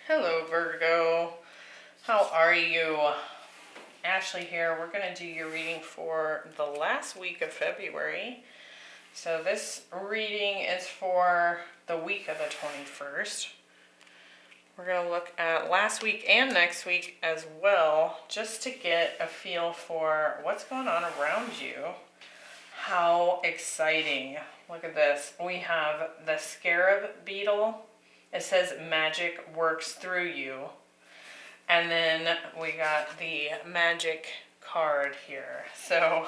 Hello, Virgo. How are you? Ashley here. We're going to do your reading for the last week of February. So this reading is for the week of the 21st. We're going to look at last week and next week as well, just to get a feel for what's going on around you. How exciting. Look at this. We have the scarab beetle. It says magic works through you. And then we got the magic card here. So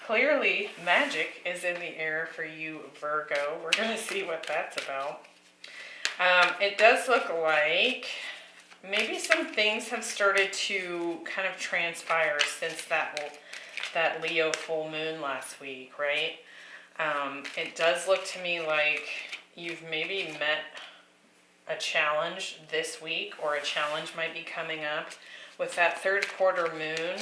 clearly magic is in the air for you, Virgo. We're going to see what that's about. It does look like maybe some things have started to kind of transpire since that Leo full moon last week, right? It does look to me like you've maybe met a challenge this week, or a challenge might be coming up. With that third quarter moon,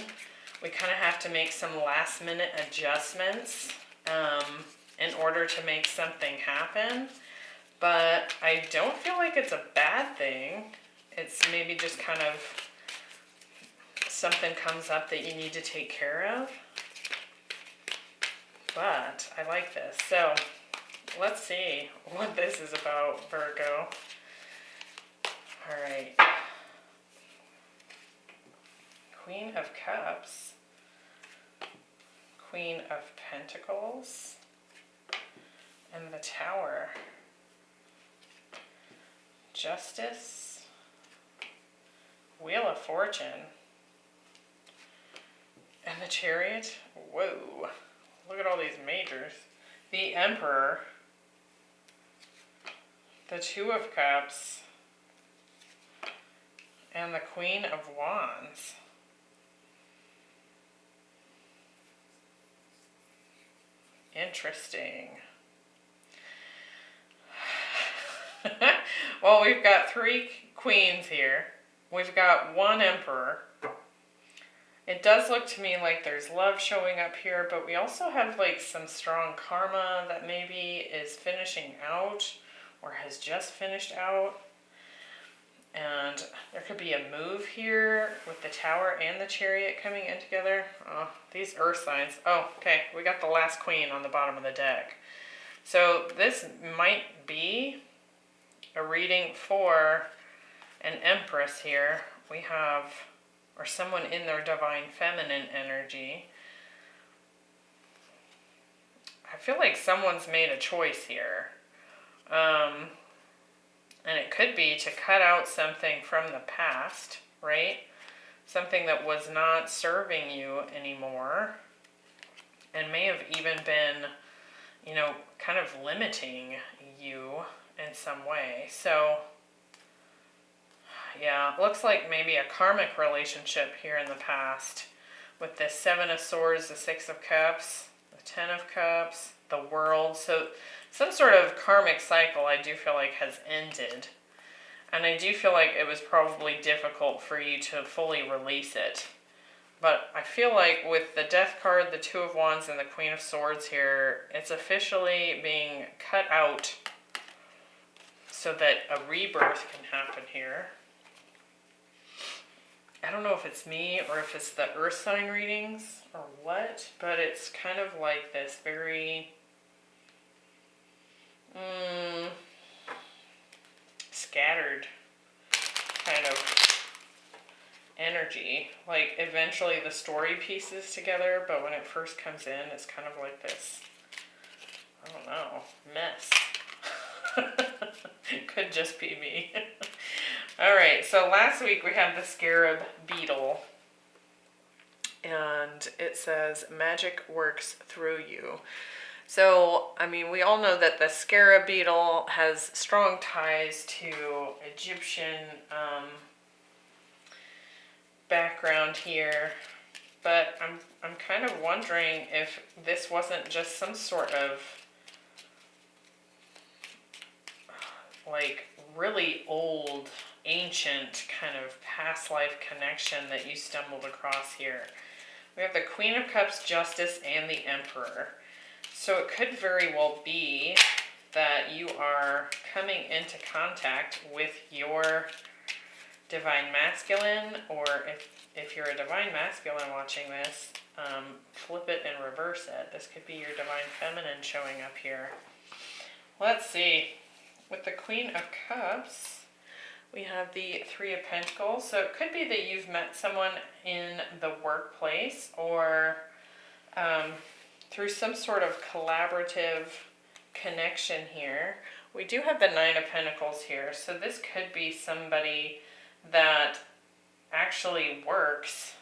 we kind of have to make some last minute adjustments in order to make something happen. But I don't feel like it's a bad thing. It's maybe just kind of something comes up that you need to take care of. But I like this. So let's see what this is about, Virgo. All right. Queen of Cups, Queen of Pentacles, and the Tower. Justice, Wheel of Fortune, and the Chariot. Whoa, look at all these majors. The Emperor, the Two of Cups, and the Queen of Wands. Interesting. Well, we've got three queens here. We've got one emperor. It does look to me like there's love showing up here, but we also have like some strong karma that maybe is finishing out or has just finished out. And there could be a move here with the Tower and the Chariot coming in together. Oh, these earth signs. Oh, okay, we got the last queen on the bottom of the deck. So this might be a reading for an Empress here. We have, or someone in their divine feminine energy. I feel like someone's made a choice here. And it could be to cut out something from the past, right? Something that was not serving you anymore. And may have even been, kind of limiting you in some way. So, yeah, looks like maybe a karmic relationship here in the past. With the Seven of Swords, the Six of Cups, the Ten of Cups, the World. So some sort of karmic cycle I do feel like has ended. And I do feel like it was probably difficult for you to fully release it. But I feel like with the Death card, the Two of Wands, and the Queen of Swords here, it's officially being cut out so that a rebirth can happen here. I don't know if it's me or if it's the earth sign readings or what, but it's kind of like this very scattered kind of energy. Like eventually the story pieces together, but when it first comes in, it's kind of like this, I don't know, mess. Could just be me. All right, so last week we had the scarab beetle, and it says magic works through you. So, I mean, we all know that the scarab beetle has strong ties to Egyptian background here, but I'm kind of wondering if this wasn't just some sort of like really old, ancient kind of past life connection that you stumbled across here. We have the Queen of Cups, Justice, and the Emperor. So it could very well be that you are coming into contact with your divine masculine, or if you're a divine masculine watching this, flip it and reverse it. This could be your divine feminine showing up here. Let's see. With the Queen of Cups, we have the Three of Pentacles. So it could be that you've met someone in the workplace, or through some sort of collaborative connection here. We do have the Nine of Pentacles here. So this could be somebody that actually works.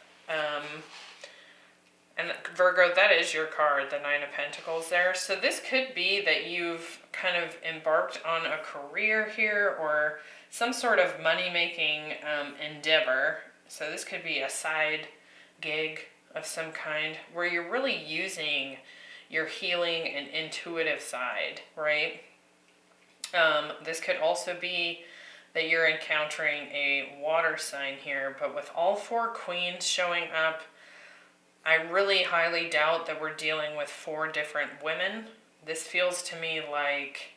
And Virgo, that is your card, the Nine of Pentacles there. So this could be that you've kind of embarked on a career here, or some sort of money-making endeavor. So this could be a side gig of some kind where you're really using your healing and intuitive side, right? This could also be that you're encountering a water sign here, but with all four queens showing up, I really highly doubt that we're dealing with four different women. This feels to me like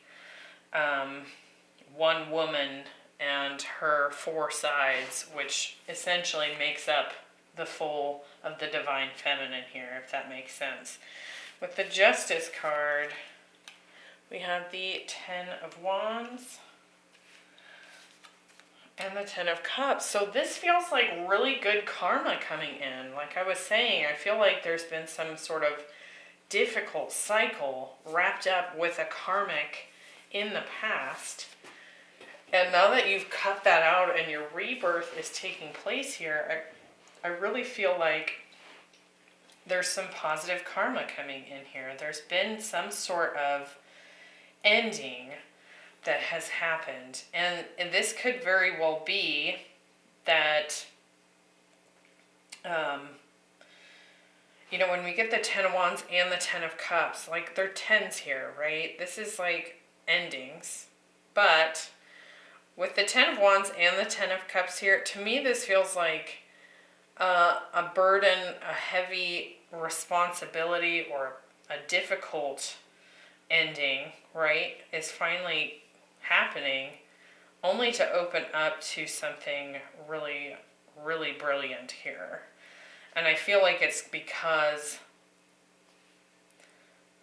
one woman and her four sides, which essentially makes up the full of the divine feminine here, if that makes sense. With the Justice card, we have the Ten of Wands and the Ten of Cups. So this feels like really good karma coming in. Like I was saying, I feel like there's been some sort of difficult cycle wrapped up with a karmic in the past. And now that you've cut that out and your rebirth is taking place here, I really feel like there's some positive karma coming in here. There's been some sort of ending that has happened. And this could very well be that, when we get the Ten of Wands and the Ten of Cups, like they're tens here, right? This is like endings. But with the Ten of Wands and the Ten of Cups here, to me this feels like a burden, a heavy responsibility, or a difficult ending, right, is finally happening, only to open up to something really, really brilliant here. And I feel like it's because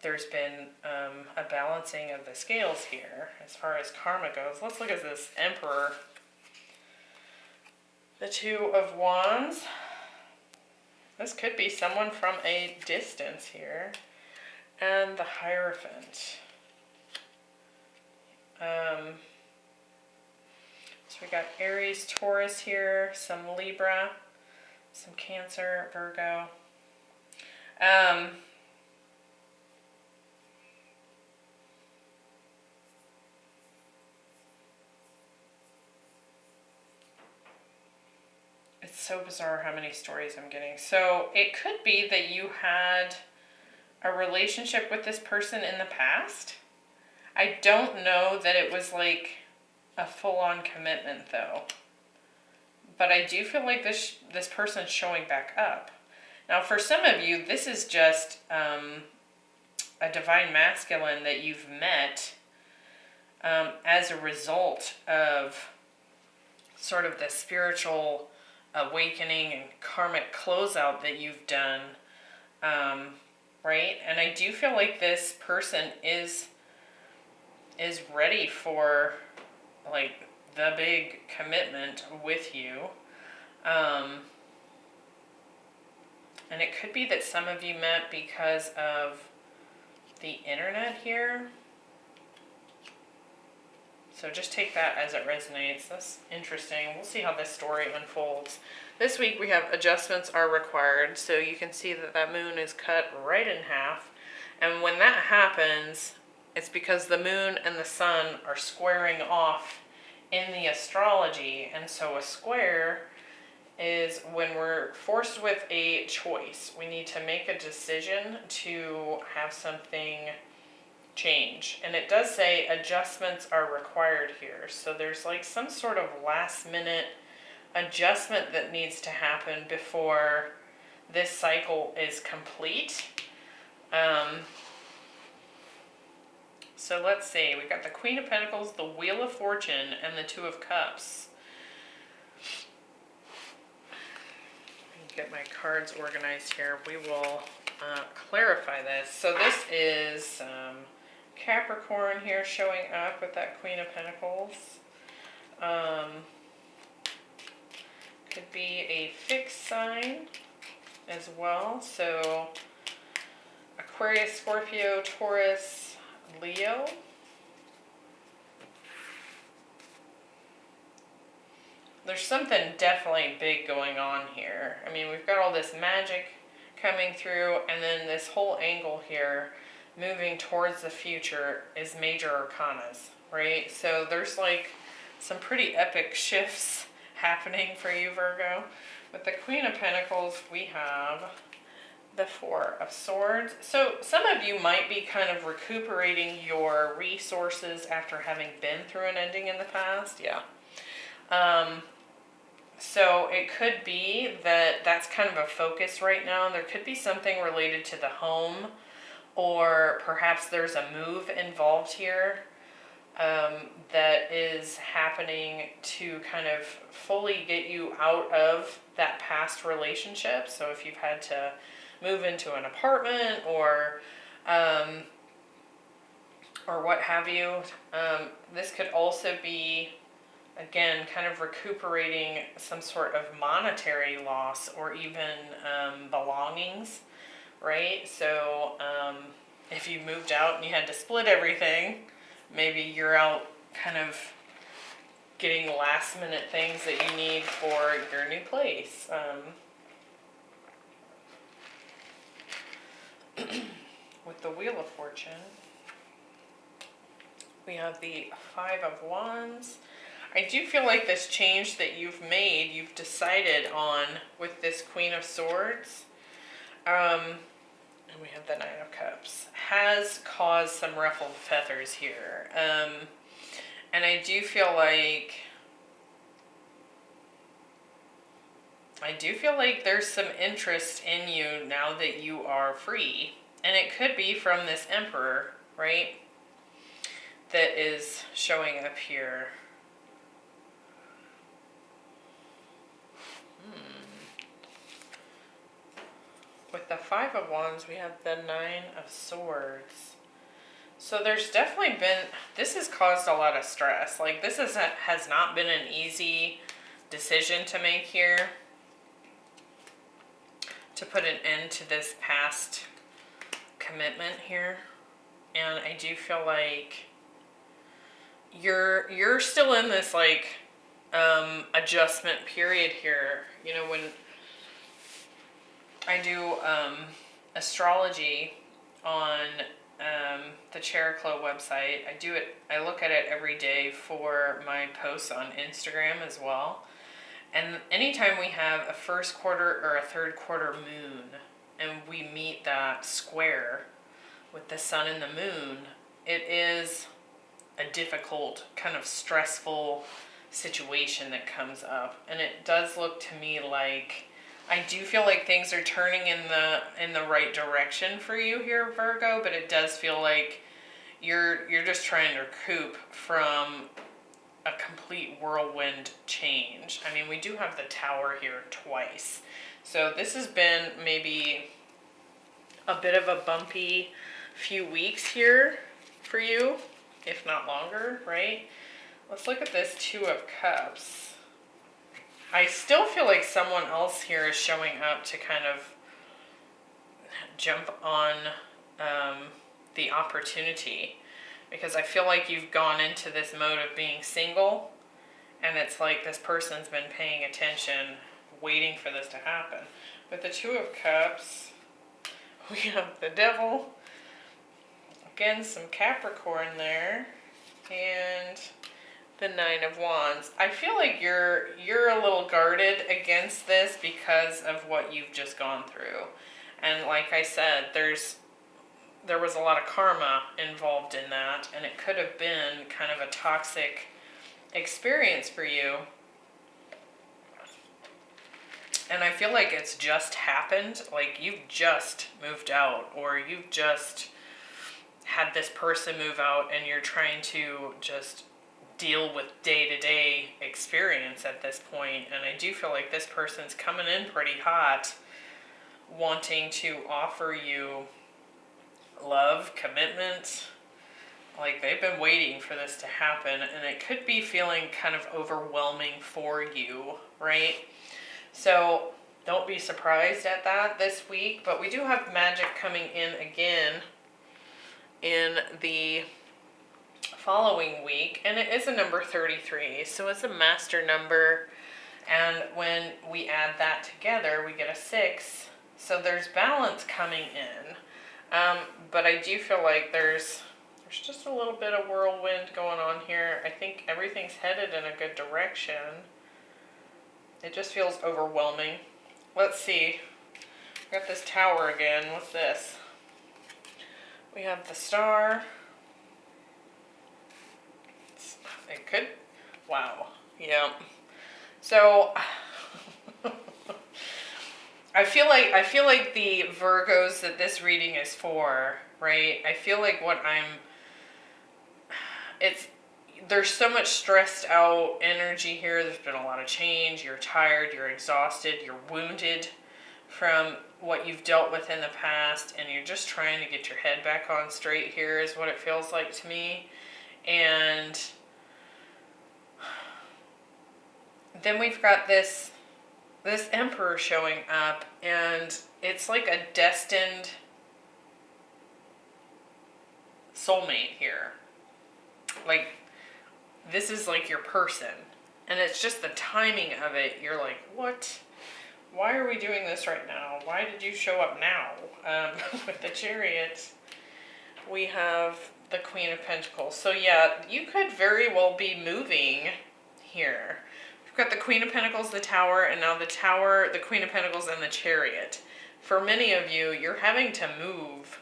there's been a balancing of the scales here as far as karma goes. Let's look at this Emperor. The Two of Wands. This could be someone from a distance here. And the Hierophant. So we got Aries, Taurus here, some Libra, some Cancer, Virgo. It's so bizarre how many stories I'm getting. So it could be that you had a relationship with this person in the past. I don't know that it was like a full-on commitment though. But I do feel like this person's showing back up. Now for some of you, this is just a divine masculine that you've met as a result of sort of the spiritual awakening and karmic closeout that you've done, right? And I do feel like this person is ready for like the big commitment with you. And it could be that some of you met because of the internet here. So just take that as it resonates. That's interesting. We'll see how this story unfolds. This week we have adjustments are required. So you can see that that moon is cut right in half. And when that happens, it's because the moon and the sun are squaring off in the astrology. And so a square is when we're forced with a choice. We need to make a decision to have something change. And it does say adjustments are required here. So there's like some sort of last minute adjustment that needs to happen before this cycle is complete. So let's see, we got the Queen of Pentacles, the Wheel of Fortune, and the Two of Cups. Get my cards organized here. We will clarify this. So this is Capricorn here showing up with that Queen of Pentacles. Could be a fixed sign as well. So Aquarius, Scorpio, Taurus, Leo. There's something definitely big going on here. I mean, we've got all this magic coming through, and then this whole angle here moving towards the future is major arcanas, right? So there's like some pretty epic shifts happening for you, Virgo. With the Queen of Pentacles, we have the Four of Swords. So some of you might be kind of recuperating your resources after having been through an ending in the past. Yeah. So it could be that that's kind of a focus right now. There could be something related to the home, or perhaps there's a move involved here that is happening to kind of fully get you out of that past relationship. So if you've had to move into an apartment or what have you, this could also be, again, kind of recuperating some sort of monetary loss or even belongings, right? So if you moved out and you had to split everything, maybe you're out kind of getting last minute things that you need for your new place. With the Wheel of Fortune, we have the Five of Wands. I do feel like this change that you've made, you've decided on with this Queen of Swords, and we have the Nine of Cups, has caused some ruffled feathers here. And I do feel like there's some interest in you now that you are free. And it could be from this Emperor, right? That is showing up here. With the Five of Wands, we have the Nine of Swords. So there's definitely been, this has caused a lot of stress. Like this has not been an easy decision to make here, to put an end to this past commitment here. And I do feel like you're still in this like adjustment period here. You know, when I do astrology on the Chericlo website, I look at it every day for my posts on Instagram as well. And anytime we have a first quarter or a third quarter moon and we meet that square with the sun and the moon, it is a difficult, kind of stressful situation that comes up. And it does look to me like, I do feel like things are turning in the right direction for you here, Virgo, but it does feel like you're just trying to recoup from a complete whirlwind change. I mean, we do have the Tower here twice. So this has been maybe a bit of a bumpy few weeks here for you, if not longer, right? Let's look at this Two of Cups. I still feel like someone else here is showing up to kind of jump on the opportunity, because I feel like you've gone into this mode of being single, and it's like this person's been paying attention, waiting for this to happen. With the Two of Cups, we have the Devil, again some Capricorn there, and the Nine of Wands. I feel like you're a little guarded against this because of what you've just gone through. And like I said, there was a lot of karma involved in that, and it could have been kind of a toxic experience for you. And I feel like it's just happened, like you've just moved out, or you've just had this person move out and you're trying to just deal with day-to-day experience at this point. And I do feel like this person's coming in pretty hot, wanting to offer you love, commitment. Like they've been waiting for this to happen, and it could be feeling kind of overwhelming for you, right? So don't be surprised at that this week, but we do have magic coming in again in the following week, and it is a number 33, so it's a master number, and when we add that together we get a 6, so there's balance coming in, but I do feel like there's just a little bit of whirlwind going on here. I think everything's headed in a good direction. It just feels overwhelming. Let's see. We got this tower again. What's this? We have the star. It could. Wow. Yeah. So I feel like the Virgos that this reading is for, right? I feel like there's so much stressed out energy here. There's been a lot of change. You're tired, you're exhausted, you're wounded from what you've dealt with in the past, and you're just trying to get your head back on straight here is what it feels like to me. And then we've got this emperor showing up, and it's like a destined soulmate here. Like, this is like your person, and it's just the timing of it. You're like, what? Why are we doing this right now? Why did you show up now? With the Chariot, we have the Queen of Pentacles. So yeah, you could very well be moving here. We've got the Queen of Pentacles, the Tower, and now the Tower, the Queen of Pentacles, and the Chariot. For many of you, you're having to move.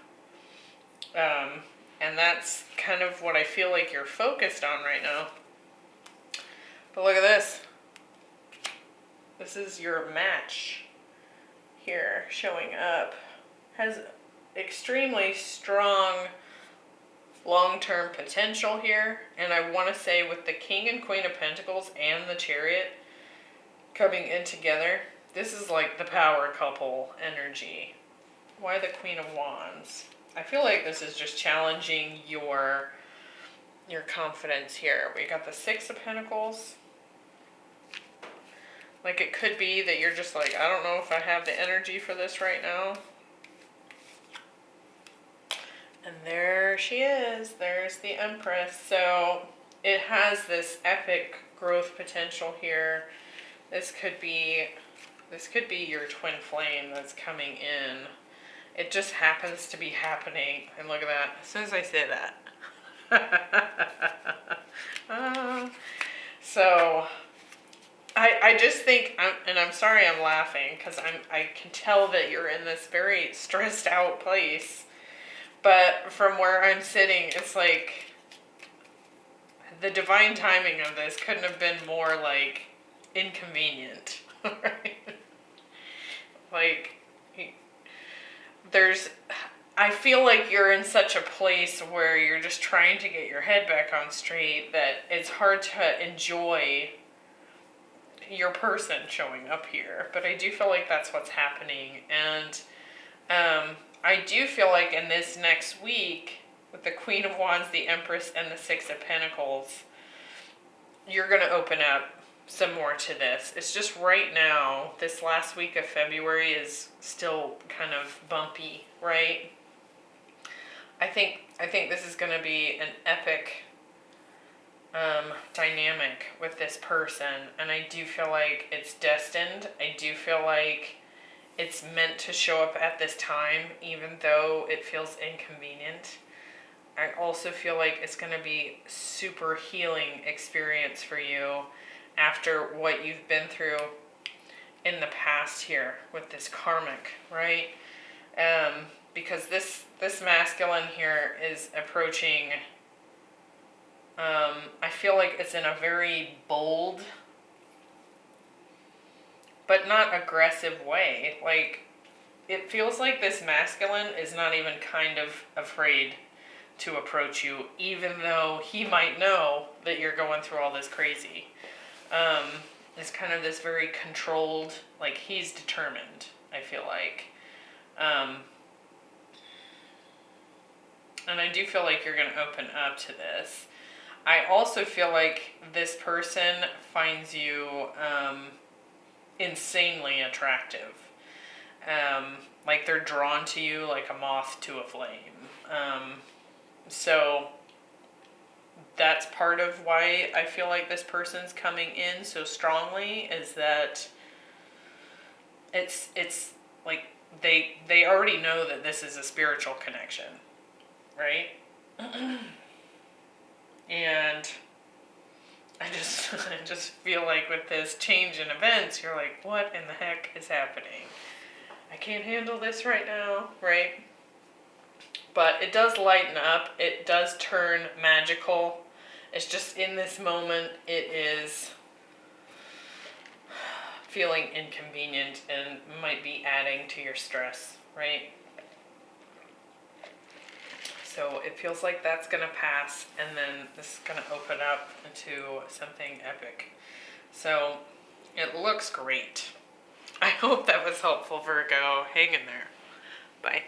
And that's kind of what I feel like you're focused on right now. But look at this. This is your match here showing up. Has extremely strong long-term potential here. And I want to say with the King and Queen of Pentacles and the Chariot coming in together, this is like the power couple energy. Why the Queen of Wands? I feel like this is just challenging your confidence here. We got the Six of Pentacles. Like it could be that you're just like, I don't know if I have the energy for this right now. And there she is. There's the Empress. So it has this epic growth potential here. This could be your twin flame that's coming in. It just happens to be happening. And look at that. As soon as I say that. So I just think, and I'm sorry I'm laughing, because I can tell that you're in this very stressed out place. But from where I'm sitting, it's like the divine timing of this couldn't have been more like inconvenient. Right? Like, I feel like you're in such a place where you're just trying to get your head back on straight that it's hard to enjoy your person showing up here. But I do feel like that's what's happening. And I do feel like in this next week, with the Queen of Wands, the Empress, and the Six of Pentacles, you're going to open up some more to this. It's just right now, this last week of February is still kind of bumpy, right? I think this is going to be an epic dynamic with this person, and I do feel like it's destined. I do feel like it's meant to show up at this time, even though it feels inconvenient. I also feel like it's going to be super healing experience for you after what you've been through in the past here with this karmic, right? Because this masculine here is approaching, I feel like it's in a very bold but not aggressive way. Like, it feels like this masculine is not even kind of afraid to approach you, even though he might know that you're going through all this crazy. It's kind of this very controlled, like he's determined, I feel like. And I do feel like you're going to open up to this. I also feel like this person finds you insanely attractive. Like they're drawn to you like a moth to a flame. So that's part of why I feel like this person's coming in so strongly, is that it's like they already know that this is a spiritual connection, right? And I just feel like with this change in events, you're like, what in the heck is happening? I can't handle this right now, right? But it does lighten up. It does turn magical. It's just in this moment, it is feeling inconvenient and might be adding to your stress, right? So it feels like that's going to pass, and then this is going to open up into something epic. So it looks great. I hope that was helpful, Virgo. Hang in there. Bye.